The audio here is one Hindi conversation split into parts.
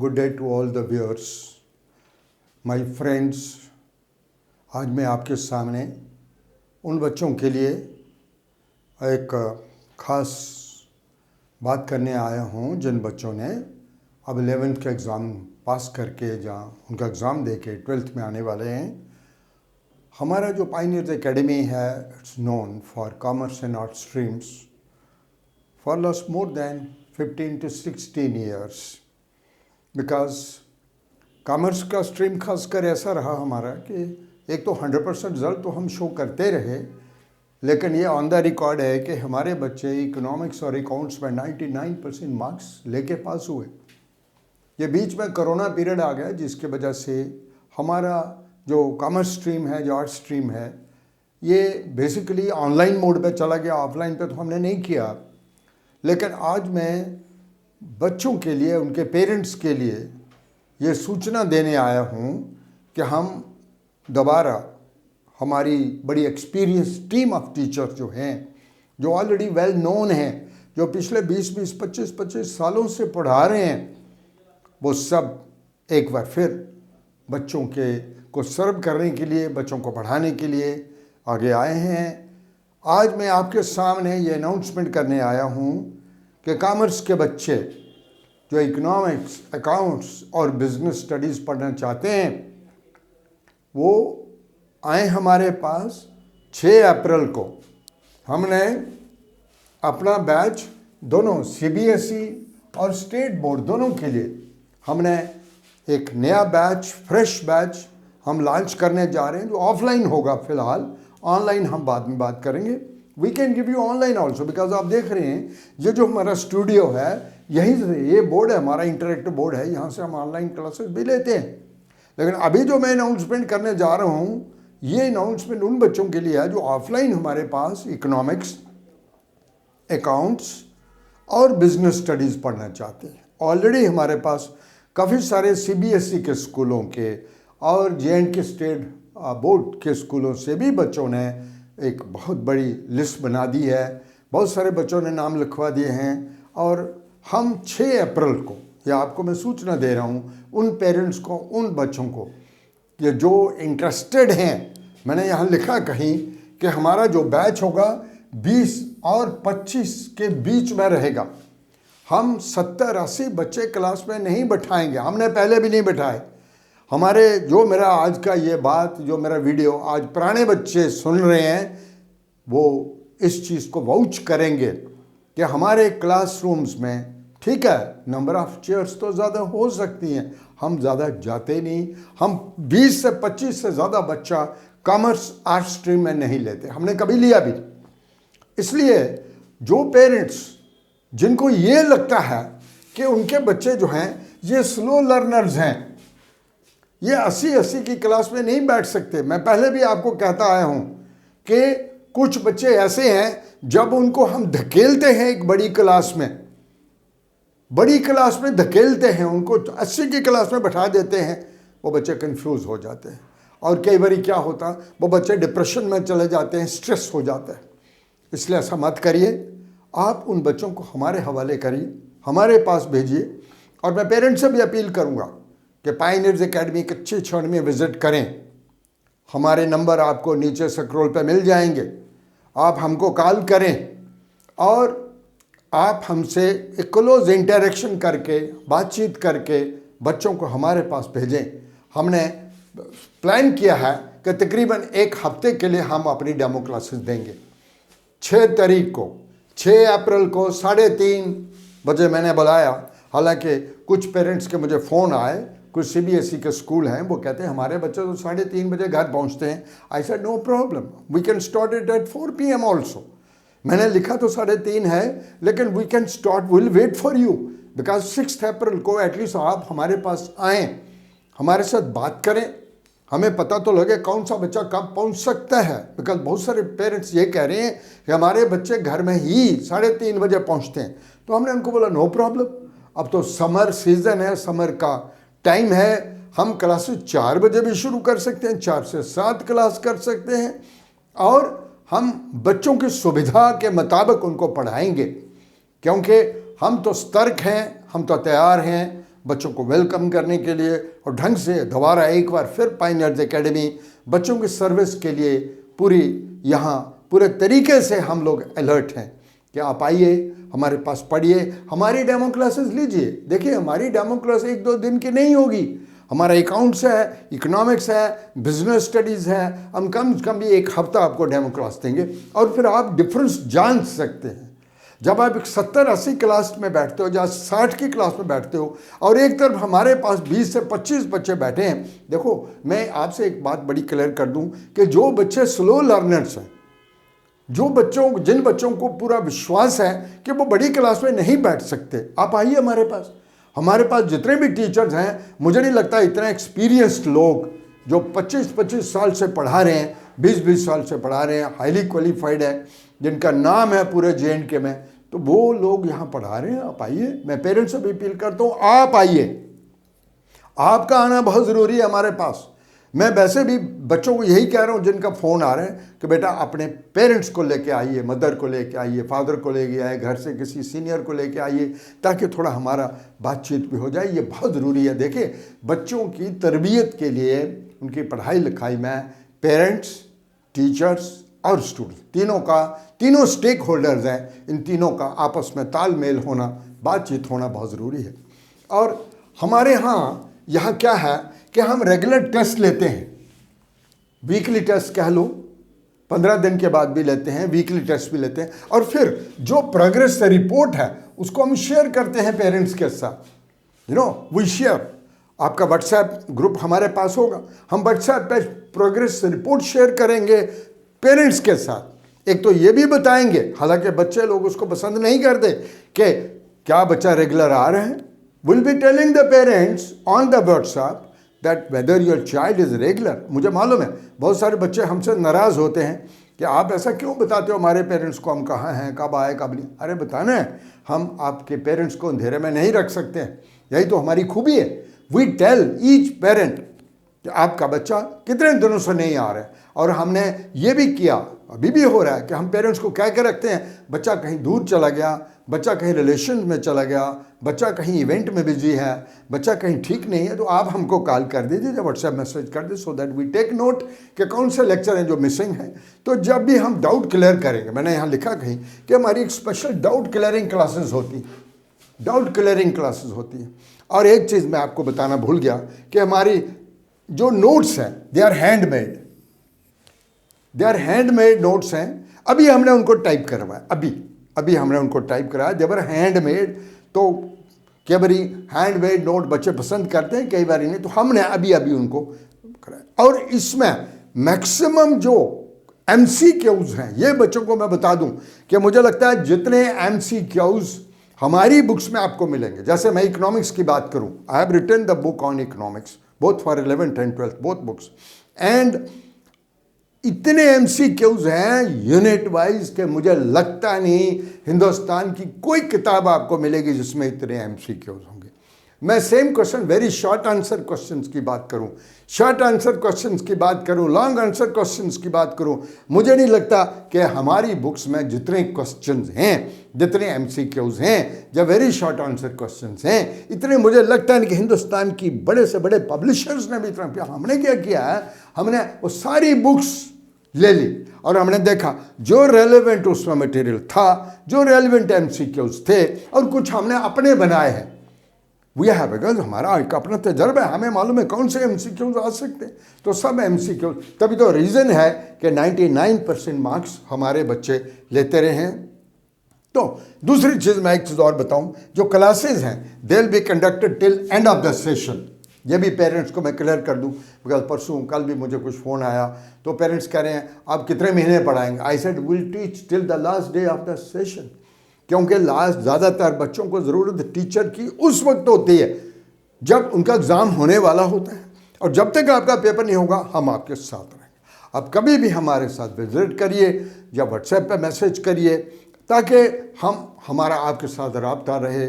Good day to all the viewers, my friends. आज मैं आपके सामने उन बच्चों के लिए एक ख़ास बात करने आया हूँ जिन बच्चों ने अब 11th का एग्ज़ाम पास करके जहाँ उनका एग्ज़ाम दे के 12th में आने वाले हैं। हमारा जो पायनियर्स एकेडमी है, it's known for commerce and art streams for last more than 15 to 16 years। Because commerce का स्ट्रीम खासकर ऐसा रहा हमारा कि एक तो 100% रिजल्ट तो हम शो करते रहे, लेकिन ये ऑन द रिकॉर्ड है कि हमारे बच्चे इकोनॉमिक्स और अकाउंट्स में 99% मार्क्स लेके पास हुए। ये बीच में कोरोना पीरियड आ गया जिसके वजह से हमारा जो कॉमर्स स्ट्रीम है, जो आर्ट स्ट्रीम है, ये बेसिकली ऑनलाइन मोड पे चला गया। ऑफलाइन पे तो हमने नहीं किया। लेकिन आज मैं बच्चों के लिए, उनके पेरेंट्स के लिए ये सूचना देने आया हूँ कि हम दोबारा हमारी बड़ी एक्सपीरियंस टीम ऑफ टीचर्स जो हैं, जो ऑलरेडी वेल नोन हैं, जो पिछले 20-20, 25-25 सालों से पढ़ा रहे हैं, वो सब एक बार फिर बच्चों को सर्व करने के लिए, बच्चों को पढ़ाने के लिए आगे आए हैं। आज मैं आपके सामने ये अनाउंसमेंट करने आया हूँ कि कॉमर्स के बच्चे जो इकोनॉमिक्स, अकाउंट्स और बिजनेस स्टडीज़ पढ़ना चाहते हैं, वो आए हमारे पास। 6 अप्रैल को हमने अपना बैच दोनों सीबीएसई और स्टेट बोर्ड दोनों के लिए हमने एक नया बैच, फ्रेश बैच हम लॉन्च करने जा रहे हैं, जो ऑफलाइन होगा फिलहाल। ऑनलाइन हम बाद में बात करेंगे। We can give you online also, because आप देख रहे हैं ये जो हमारा स्टूडियो है, यहीं से ये बोर्ड है, हमारा इंटरेक्टिव बोर्ड है, यहाँ से हम ऑनलाइन क्लासेस भी लेते हैं। लेकिन अभी जो मैं अनाउंसमेंट करने जा रहा हूँ, ये अनाउंसमेंट उन बच्चों के लिए है जो ऑफलाइन हमारे पास इकोनॉमिक्स, अकाउंट्स और बिजनेस स्टडीज़ पढ़ना चाहते हैं। ऑलरेडी हमारे पास काफ़ी सारे सीबीएसई के स्कूलों के और जे&के स्टेट बोर्ड के स्कूलों से भी बच्चों ने एक बहुत बड़ी लिस्ट बना दी है। बहुत सारे बच्चों ने नाम लिखवा दिए हैं और हम 6 अप्रैल को, या आपको मैं सूचना दे रहा हूँ उन पेरेंट्स को, उन बच्चों को ये जो इंटरेस्टेड हैं, मैंने यहाँ लिखा कहीं कि हमारा जो बैच होगा 20 और 25 के बीच में रहेगा। हम 70-80 बच्चे क्लास में नहीं बैठाएंगे, हमने पहले भी नहीं बैठाए। हमारे जो मेरा आज का ये बात, जो मेरा वीडियो आज पुराने बच्चे सुन रहे हैं, वो इस चीज़ को वाउच करेंगे कि हमारे क्लासरूम्स में, ठीक है, नंबर ऑफ़ चेयर्स तो ज़्यादा हो सकती हैं, हम ज़्यादा जाते नहीं। हम 20 से 25 से ज़्यादा बच्चा कॉमर्स आर्ट स्ट्रीम में नहीं लेते, हमने कभी लिया भी। इसलिए जो पेरेंट्स जिनको ये लगता है कि उनके बच्चे जो हैं ये स्लो लर्नर्स हैं, ये 80 की क्लास में नहीं बैठ सकते, मैं पहले भी आपको कहता आया हूँ कि कुछ बच्चे ऐसे हैं जब उनको हम धकेलते हैं एक बड़ी क्लास में धकेलते हैं, उनको 80 की क्लास में बैठा देते हैं, वो बच्चे कंफ्यूज हो जाते हैं और कई बार क्या होता, वो बच्चे डिप्रेशन में चले जाते हैं, स्ट्रेस हो जाता है। इसलिए ऐसा मत करिए। आप उन बच्चों को हमारे हवाले करिए, हमारे पास भेजिए। और मैं पेरेंट्स से भी अपील करूँगा कि पायनियर्स एकेडमी के 6 क्षण में विज़िट करें। हमारे नंबर आपको नीचे स्क्रॉल पे मिल जाएंगे, आप हमको कॉल करें और आप हमसे एक क्लोज इंटरेक्शन करके, बातचीत करके बच्चों को हमारे पास भेजें। हमने प्लान किया है कि तकरीबन 1 हफ्ते के लिए हम अपनी डेमो क्लासेस देंगे। 6 तारीख को, 6 अप्रैल को 3:30 बजे मैंने बुलाया। हालांकि कुछ पेरेंट्स के मुझे फ़ोन आए, कुछ सीबीएसई के स्कूल हैं, वो कहते हैं हमारे बच्चे तो 3:30 बजे घर पहुंचते हैं। I said no problem, we can start it at 4 PM also. मैंने लिखा तो 3:30 है, लेकिन we can start, will wait for you, because 6 April को एटलीस्ट आप हमारे पास आएँ, हमारे साथ बात करें, हमें पता तो लगे कौन सा बच्चा कब पहुंच सकता है। बिकॉज बहुत सारे पेरेंट्स ये कह रहे हैं कि हमारे बच्चे घर में ही 3:30 बजे पहुंचते हैं। तो हमने उनको बोला नो प्रॉब्लम, अब तो समर सीज़न है, समर का टाइम है, हम क्लासेस 4 बजे भी शुरू कर सकते हैं, 4 से 7 क्लास कर सकते हैं और हम बच्चों की सुविधा के मुताबिक उनको पढ़ाएंगे, क्योंकि हम तो सतर्क हैं, हम तो तैयार हैं। बच्चों को वेलकम करने के लिए और ढंग से दोबारा एक बार फिर पायनियर्स एकेडमी बच्चों की सर्विस के लिए पूरी यहाँ पूरे तरीके से हम लोग अलर्ट हैं कि आप आइए, हमारे पास पढ़िए, हमारी डेमो क्लासेस लीजिए। देखिए, हमारी डेमो क्लास 1-2 दिन की नहीं होगी। हमारा अकाउंट्स है, इकोनॉमिक्स है, बिजनेस स्टडीज़ है, हम कम से कम भी 1 हफ्ता आपको डेमो क्लास देंगे और फिर आप डिफरेंस जान सकते हैं। जब आप 70-80 क्लास में बैठते हो या 60 की क्लास में बैठते हो और एक तरफ हमारे पास 20 से 25 बच्चे बैठे हैं। देखो, मैं आपसे एक बात बड़ी क्लियर कर दूं कि जो बच्चे स्लो लर्नर्स हैं, जिन बच्चों को पूरा विश्वास है कि वो बड़ी क्लास में नहीं बैठ सकते, आप आइए हमारे पास जितने भी टीचर्स हैं, मुझे नहीं लगता इतने एक्सपीरियंस्ड लोग जो 25-25 साल से पढ़ा रहे हैं, 20-20 साल से पढ़ा रहे हैं, हाईली क्वालिफाइड है, जिनका नाम है पूरे J&K में, तो वो लोग यहाँ पढ़ा रहे हैं। आप आइए, मैं पेरेंट्स से भी अपील करता हूँ, आप आइए, आपका आना बहुत ज़रूरी है हमारे पास। मैं वैसे भी बच्चों को यही कह रहा हूँ जिनका फ़ोन आ रहे हैं कि बेटा अपने पेरेंट्स को लेके आइए, मदर को लेके आइए, फादर को लेके आइए, घर से किसी सीनियर को लेके आइए, ताकि थोड़ा हमारा बातचीत भी हो जाए। ये बहुत ज़रूरी है। देखिए, बच्चों की तरबियत के लिए, उनकी पढ़ाई लिखाई में पेरेंट्स, टीचर्स और स्टूडेंट तीनों स्टेक होल्डर्स हैं, इन तीनों का आपस में तालमेल होना, बातचीत होना बहुत ज़रूरी है। और हमारे यहाँ क्या है कि हम रेगुलर टेस्ट लेते हैं, वीकली टेस्ट कह लो, 15 दिन के बाद भी लेते हैं, वीकली टेस्ट भी लेते हैं, और फिर जो प्रोग्रेस रिपोर्ट है उसको हम शेयर करते हैं पेरेंट्स के साथ। We share. आपका व्हाट्सएप ग्रुप हमारे पास होगा, हम व्हाट्सएप पे प्रोग्रेस रिपोर्ट शेयर करेंगे पेरेंट्स के साथ। एक तो ये भी बताएंगे, हालांकि बच्चे लोग उसको पसंद नहीं करते कि क्या बच्चा रेगुलर आ रहे हैं। Will be telling the parents on the WhatsApp that whether your child is regular. मुझे मालूम है बहुत सारे बच्चे हमसे नाराज़ होते हैं कि आप ऐसा क्यों बताते हो हमारे पेरेंट्स को, हम कहाँ हैं, कब आए कब नहीं। अरे बताना है, हम आपके पेरेंट्स को अंधेरे में नहीं रख सकते हैं, यही तो हमारी खूबी है। वी टेल ईच पेरेंट कि आपका बच्चा कितने दिनों से नहीं आ रहा है। और हमने ये भी किया, अभी भी हो रहा है, कि हम पेरेंट्स को कह के रखते हैं, बच्चा कहीं दूर चला गया, बच्चा कहीं रिलेशन में चला गया, बच्चा कहीं इवेंट में बिजी है, बच्चा कहीं ठीक नहीं है, तो आप हमको कॉल कर दीजिए या व्हाट्सएप मैसेज कर दीजिए, so that we take note कि कौन से लेक्चर हैं जो मिसिंग हैं। तो जब भी हम डाउट क्लियर करेंगे, मैंने यहाँ लिखा कहीं कि हमारी एक स्पेशल डाउट क्लियरिंग क्लासेस होती हैं। और एक चीज़ मैं आपको बताना भूल गया कि हमारी जो नोट्स हैं, दे आर हैंडमेड नोट्स हैं। अभी हमने उनको टाइप करवाया, अभी हमने उनको टाइप कराया। जब हैंडमेड, तो कई बार हैंडमेड नोट बच्चे पसंद करते हैं, कई बार नहीं, तो हमने अभी उनको कराया। और इसमें मैक्सिमम जो MCQs हैं, ये बच्चों को मैं बता दूं कि मुझे लगता है जितने MCQs हमारी बुक्स में आपको मिलेंगे, जैसे मैं इकोनॉमिक्स की बात करूं, I have written the book on economics both for 11th and 12th both books, and इतने MCQs हैं यूनिट वाइज के मुझे लगता नहीं हिंदुस्तान की कोई किताब आपको मिलेगी जिसमें इतने MCQs होंगे। मैं same question, very short answer questions की बात करूं, लॉन्ग आंसर क्वेश्चंस की बात करूं, मुझे नहीं लगता कि हमारी बुक्स में जितने क्वेश्चंस हैं, जितने MCQs हैं या वेरी शॉर्ट आंसर क्वेश्चंस हैं, इतने मुझे लगता है कि हिंदुस्तान की बड़े से बड़े पब्लिशर्स ने भी इतना किया। हमने क्या किया है, हमने वो सारी बुक्स ले ली और हमने देखा जो रेलेवेंट उसमें मटेरियल था, जो रेलेवेंट MCQs थे, और कुछ हमने अपने बनाए हैं। वी हैव, बिकॉज हमारा एक अपना तजर्बा है, हमें मालूम है कौन से MCQs आ सकते हैं, तो सब MCQs, तभी तो रीज़न है कि 99% मार्क्स हमारे बच्चे लेते रहे हैं। तो दूसरी चीज़ मैं एक चीज़ और बताऊं, जो क्लासेज हैं they will be conducted till end of the session. ये भी पेरेंट्स को मैं क्लियर कर दूं, बिकॉज परसों कल भी मुझे कुछ फ़ोन आया, तो पेरेंट्स कह रहे हैं आप कितने महीने पढ़ाएंगे। I said will teach till the last day of the session, क्योंकि ज़्यादातर बच्चों को ज़रूरत टीचर की उस वक्त होती है जब उनका एग्ज़ाम होने वाला होता है, और जब तक आपका पेपर नहीं होगा हम आपके साथ रहेंगे। आप कभी भी हमारे साथ विजिट करिए या व्हाट्सएप पे मैसेज करिए, ताकि हमारा आपके साथ रब्ता रहे,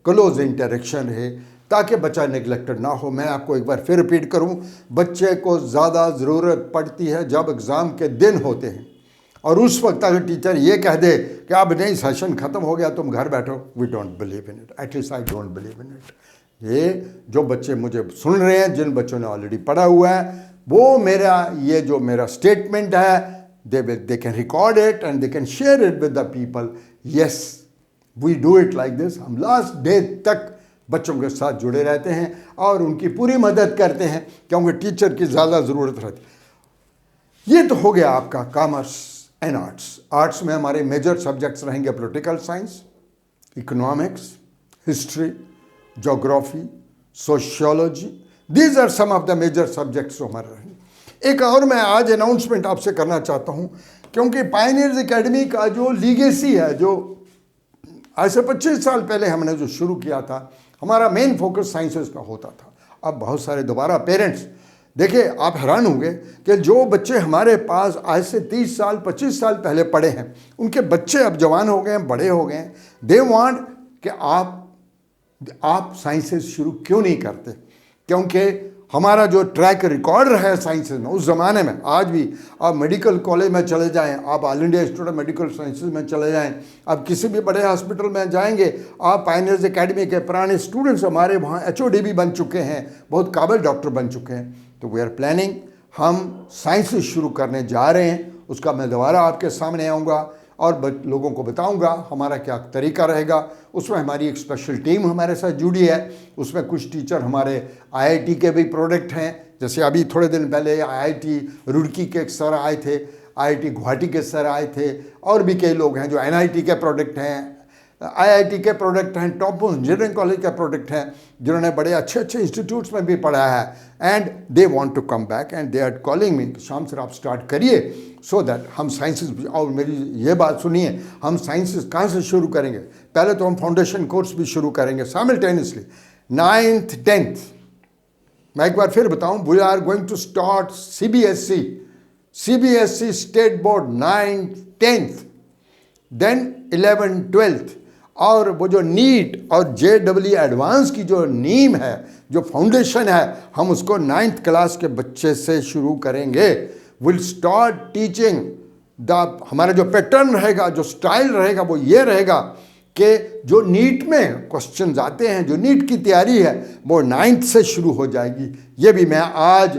क्लोज इंटरेक्शन रहे, ताकि बच्चा नेगलेक्टेड ना हो। मैं आपको एक बार फिर रिपीट करूं, बच्चे को ज़्यादा ज़रूरत पड़ती है जब एग्ज़ाम के दिन होते हैं, और उस वक्त अगर टीचर ये कह दे कि अब नहीं सेशन ख़त्म हो गया तुम घर बैठो, we don't believe in it, at least I don't believe in it. ये जो बच्चे मुझे सुन रहे हैं, जिन बच्चों ने ऑलरेडी पढ़ा हुआ है, वो मेरा ये जो मेरा स्टेटमेंट है, they can record it and they can share it with the people. Yes, we do it like this. हम लास्ट डे तक बच्चों के साथ जुड़े रहते हैं और उनकी पूरी मदद करते हैं, क्योंकि टीचर की ज़्यादा ज़रूरत रहती है। ये तो हो गया आपका कॉमर्स एंड आर्ट्स। आर्ट्स में हमारे मेजर सब्जेक्ट्स रहेंगे political science, economics, history, geography, sociology. These are some of the major subjects जो हमारे रहेंगे। एक और मैं आज अनाउंसमेंट आपसे करना चाहता हूं, क्योंकि पायनियर्स एकेडमी का जो लीगेसी है, जो आज से 25 साल पहले हमने जो शुरू किया था, हमारा मेन फोकस साइंसेस का होता था। अब बहुत सारे दोबारा पेरेंट्स, देखिए आप हैरान होंगे कि जो बच्चे हमारे पास आज से 30 साल 25 साल पहले पढ़े हैं, उनके बच्चे अब जवान हो गए हैं, बड़े हो गए हैं। दे वांट कि आप साइंसेस शुरू क्यों नहीं करते, क्योंकि हमारा जो ट्रैक रिकॉर्ड है साइंसेस में, उस ज़माने में, आज भी आप मेडिकल कॉलेज में चले जाएं, आप all India institute of medical sciences में चले जाएं, आप किसी भी बड़े हॉस्पिटल में जाएंगे, आप पायनियर्स एकेडमी के पुराने स्टूडेंट्स हमारे वहाँ HOD भी बन चुके हैं, बहुत काबिल डॉक्टर बन चुके हैं। तो वी आर प्लानिंग, हम साइंसेस शुरू करने जा रहे हैं। उसका मैं दोबारा आपके सामने आऊँगा और लोगों को बताऊंगा हमारा क्या तरीका रहेगा। उसमें हमारी एक स्पेशल टीम हमारे साथ जुड़ी है। उसमें कुछ टीचर हमारे IIT के भी प्रोडक्ट हैं, जैसे अभी थोड़े दिन पहले IIT रुड़की के एक सर आए थे, IIT गुवाहाटी के सर आए थे, और भी कई लोग हैं जो NIT के प्रोडक्ट हैं, IIT के प्रोडक्ट हैं, टॉप इंजीनियरिंग कॉलेज के प्रोडक्ट हैं, जिन्होंने बड़े अच्छे अच्छे इंस्टीट्यूट्स में भी पढ़ा है। And they want to come back and they are calling me, शाम से आप स्टार्ट करिए, सो दैट हम साइंसेस। और मेरी ये बात सुनिए, हम साइंसेस कहाँ से शुरू करेंगे? पहले तो हम फाउंडेशन कोर्स भी शुरू करेंगे साइमल्टेनियसली, 9th 10th। मैं एक बार फिर बताऊं, we are going to start CBSE state board 9th 10th, then 11th 12th, और वो जो नीट और JEE एडवांस की जो नीम है, जो फाउंडेशन है, हम उसको 9th क्लास के बच्चे से शुरू करेंगे। विल स्टार्ट टीचिंग हमारा जो पैटर्न रहेगा, जो स्टाइल रहेगा, वो ये रहेगा कि जो नीट में क्वेश्चंस आते हैं, जो नीट की तैयारी है, वो 9th से शुरू हो जाएगी। ये भी मैं आज,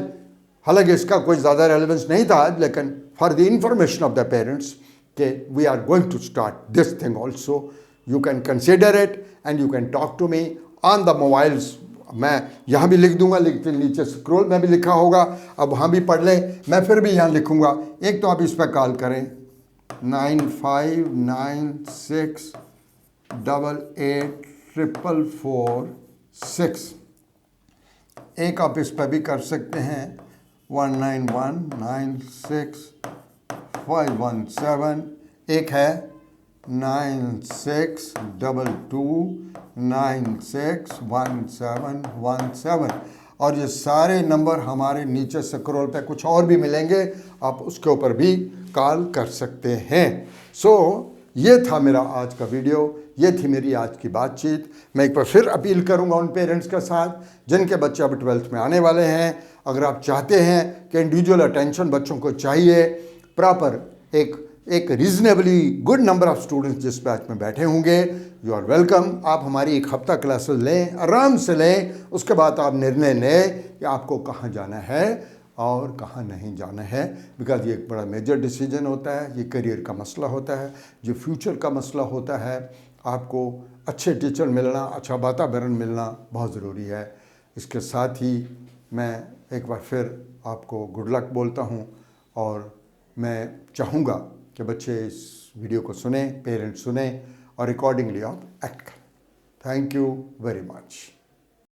हालांकि इसका कोई ज़्यादा रेलेवेंस नहीं था आज, लेकिन for the information of the parents कि we are going to start this thing also. You can consider it and you can talk to me on the mobiles. मैं यहाँ भी लिख दूंगा, लेकिन नीचे स्क्रॉल में भी लिखा होगा, अब वहाँ भी पढ़ लें, मैं फिर भी यहाँ लिखूंगा। एक तो आप इस पर कॉल करें 9596884446। एक आप इस पर भी कर सकते हैं 19196517। एक है 9622961717। और ये सारे नंबर हमारे नीचे स्क्रॉल पे कुछ और भी मिलेंगे, आप उसके ऊपर भी कॉल कर सकते हैं। सो ये था मेरा आज का वीडियो, ये थी मेरी आज की बातचीत। मैं एक बार फिर अपील करूंगा उन पेरेंट्स के साथ जिनके बच्चे अब 12th में आने वाले हैं। अगर आप चाहते हैं कि इंडिविजुअल अटेंशन बच्चों को चाहिए, प्रॉपर एक reasonably good number of students जिस बैच में बैठे होंगे, यू आर वेलकम। आप हमारी एक हफ्ता क्लासेस लें, आराम से लें, उसके बाद आप निर्णय लें कि आपको कहाँ जाना है और कहाँ नहीं जाना है। बिकॉज ये एक बड़ा मेजर डिसीजन होता है, ये करियर का मसला होता है, जो फ्यूचर का मसला होता है। आपको अच्छे टीचर मिलना, अच्छा वातावरण मिलना बहुत ज़रूरी है। इसके साथ ही मैं एक बार फिर आपको गुड लक बोलता हूँ, और मैं चाहूँगा कि बच्चे इस वीडियो को सुने, पेरेंट्स सुने और अकॉर्डिंगली आप एक्ट करें। Thank you very much.